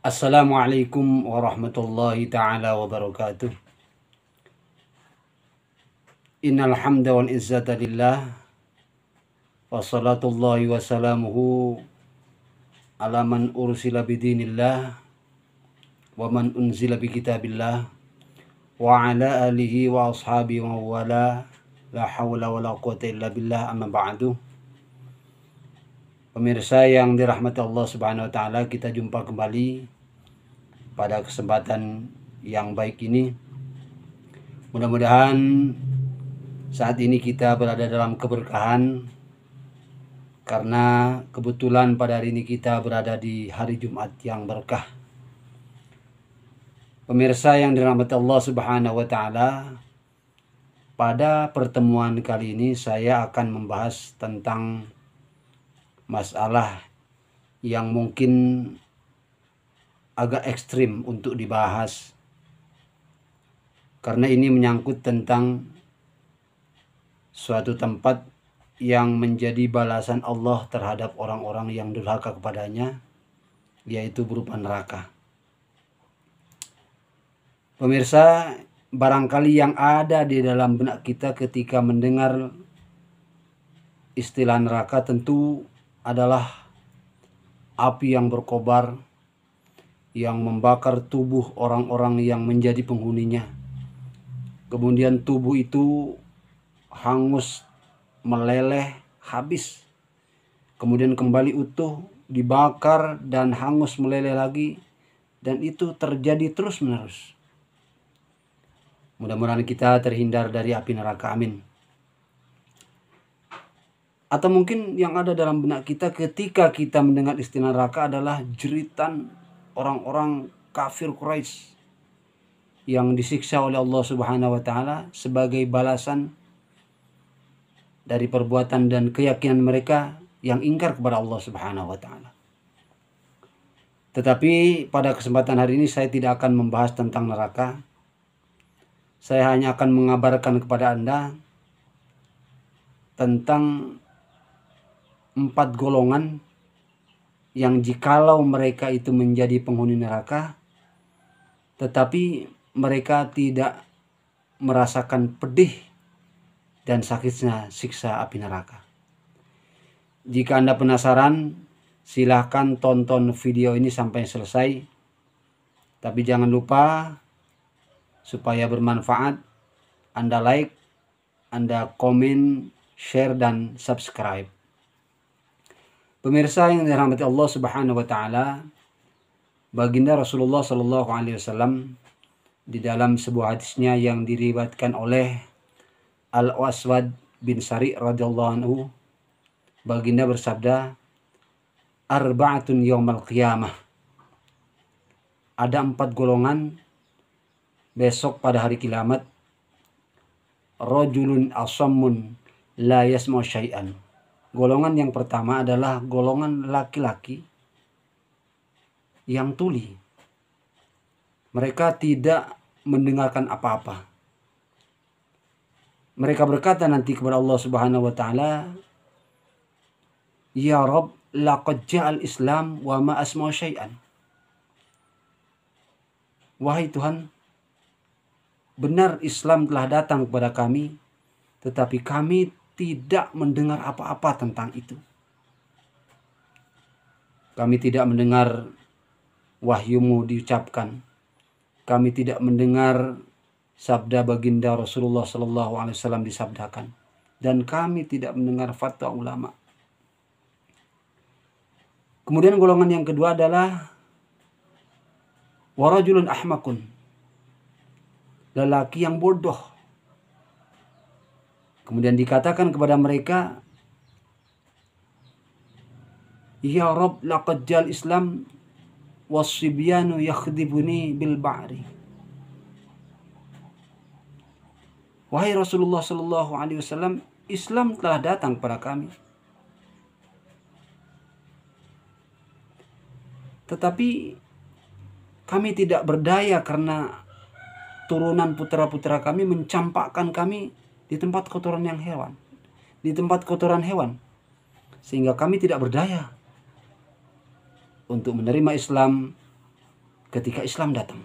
Assalamualaikum warahmatullahi ta'ala wabarakatuh. Innal hamda wal izzata lillah wa salatullahi wa salamuhu ala man ursila bidinillah wa man unzila bi kitabillah wa ala alihi wa ashabihi wa wala la hawla wa la quwata illa billah, amma ba'du. Pemirsa yang dirahmati Allah Subhanahu wa taala, kita jumpa kembali pada kesempatan yang baik ini. Mudah-mudahan saat ini kita berada dalam keberkahan, karena kebetulan pada hari ini kita berada di hari Jumat yang berkah. Pemirsa yang dirahmati Allah Subhanahu wa taala, pada pertemuan kali ini saya akan membahas tentang masalah yang mungkin agak ekstrim untuk dibahas, karena ini menyangkut tentang suatu tempat yang menjadi balasan Allah terhadap orang-orang yang durhaka kepadanya, yaitu berupa neraka. Pemirsa, barangkali yang ada di dalam benak kita ketika mendengar istilah neraka tentu adalah api yang berkobar yang membakar tubuh orang-orang yang menjadi penghuninya. Kemudian tubuh itu hangus, meleleh, habis. Kemudian kembali utuh, dibakar dan hangus meleleh lagi, dan itu terjadi terus-menerus. Mudah-mudahan kita terhindar dari api neraka, amin. Atau mungkin yang ada dalam benak kita ketika kita mendengar istilah neraka adalah jeritan orang-orang kafir Quraisy yang disiksa oleh Allah Subhanahu wa taala sebagai balasan dari perbuatan dan keyakinan mereka yang ingkar kepada Allah Subhanahu wa taala. Tetapi pada kesempatan hari ini saya tidak akan membahas tentang neraka. Saya hanya akan mengabarkan kepada Anda tentang 4 golongan yang jikalau mereka itu menjadi penghuni neraka, tetapi mereka tidak merasakan pedih dan sakitnya siksa api neraka. Jika Anda penasaran, silahkan tonton video ini sampai selesai. Tapi jangan lupa, supaya bermanfaat, Anda like, Anda komen, share, dan subscribe. Pemirsa yang dirahmati Allah Subhanahu wa taala, baginda Rasulullah sallallahu alaihi wasallam di dalam sebuah hadisnya yang diriwayatkan oleh Al-Aswad bin Sari radhiyallahu anhu, baginda bersabda, arba'atun yaumal qiyamah. Ada 4 golongan besok pada hari kiamat. Rajulun asammun la yasma'u syai'an. Golongan yang pertama adalah golongan laki-laki yang tuli. Mereka tidak mendengarkan apa-apa. Mereka berkata nanti kepada Allah Subhanahu wa taala, "Ya Rabb, laqad ja'al Islam wa ma asma'u syai'an." Wahai Tuhan, benar Islam telah datang kepada kami, tetapi kami tidak mendengar apa-apa tentang itu. Kami tidak mendengar wahyumu diucapkan. Kami tidak mendengar sabda baginda Rasulullah SAW disabdakan. Dan kami tidak mendengar fatwa ulama. Kemudian golongan yang kedua adalah warajulun ahmakun. Lelaki yang bodoh. Kemudian dikatakan kepada mereka, Ya Rabb, laqad jal Islam was-sibyanu yakhdibuni bil ba'ri. Wahai Rasulullah sallallahu alaihi wasallam, Islam telah datang kepada kami, tetapi kami tidak berdaya karena turunan putra-putra kami mencampakkan kami di tempat kotoran hewan, sehingga kami tidak berdaya untuk menerima Islam ketika Islam datang.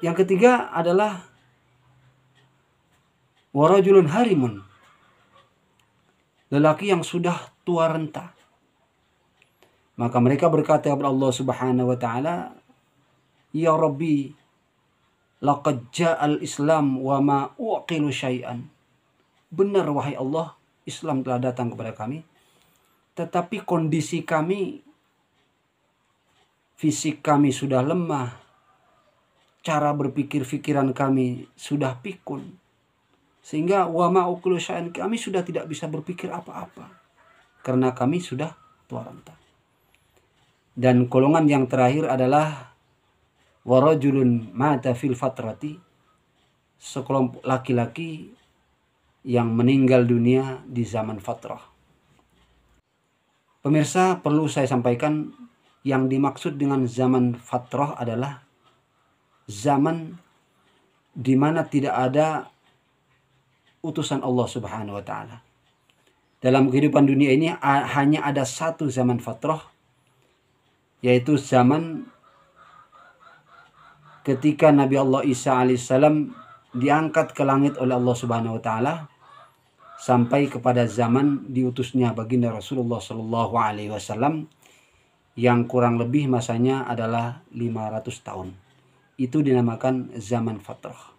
Yang ketiga adalah warajulun harimun, lelaki yang sudah tua renta. Maka mereka berkata kepada Allah Subhanahu wa taala, "Ya Rabbi, laqad ja'al Islam wa ma uqilu syai'an." Benar wahai Allah, Islam telah datang kepada kami, tetapi kondisi kami, fisik kami sudah lemah, cara berpikir pikiran kami sudah pikun, sehingga wa ma uqilu syai'an, kami sudah tidak bisa berpikir apa-apa karena kami sudah tua renta. Dan golongan yang terakhir adalah warajulun mata fil fatrati, sekelompok laki-laki yang meninggal dunia di zaman fatrah. Pemirsa, perlu saya sampaikan, yang dimaksud dengan zaman fatrah adalah zaman di mana tidak ada utusan Allah Subhanahu wa taala. Dalam kehidupan dunia ini hanya ada satu zaman fatrah, yaitu zaman ketika Nabi Allah Isa alaihissalam diangkat ke langit oleh Allah Subhanahu wa taala, sampai kepada zaman diutusnya baginda Rasulullah Shallallahu alaihi wasallam yang kurang lebih masanya adalah 500 tahun. Itu dinamakan zaman fatrah.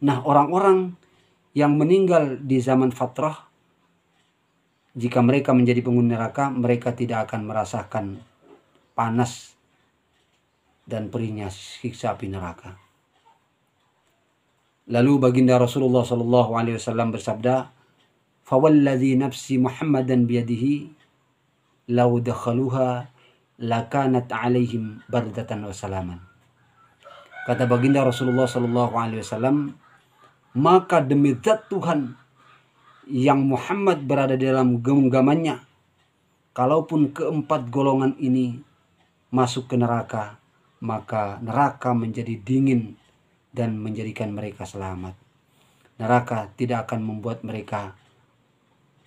Nah, orang-orang yang meninggal di zaman fatrah, jika mereka menjadi penghuni neraka, mereka tidak akan merasakan panas dan perihnya siksa api neraka. Lalu baginda Rasulullah Shallallahu alaihi wasallam bersabda, "Fawalladzi nafsi Muhammadan biyadihi, law dakhaluha lakanat alaihim bardatan wa salaman." Kata baginda Rasulullah Shallallahu alaihi wasallam, maka demi zat Tuhan yang Muhammad berada di dalam genggamannya, kalaupun keempat golongan ini masuk ke neraka, maka neraka menjadi dingin dan menjadikan mereka selamat. Neraka tidak akan membuat mereka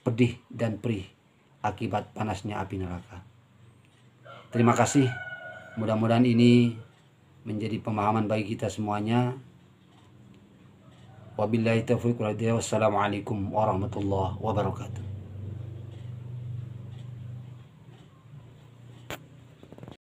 pedih dan perih akibat panasnya api neraka. Terima kasih. Mudah-mudahan ini menjadi pemahaman bagi kita semuanya. Wabillahi taufiq wal hidayah. Wassalamualaikum warahmatullahi wabarakatuh.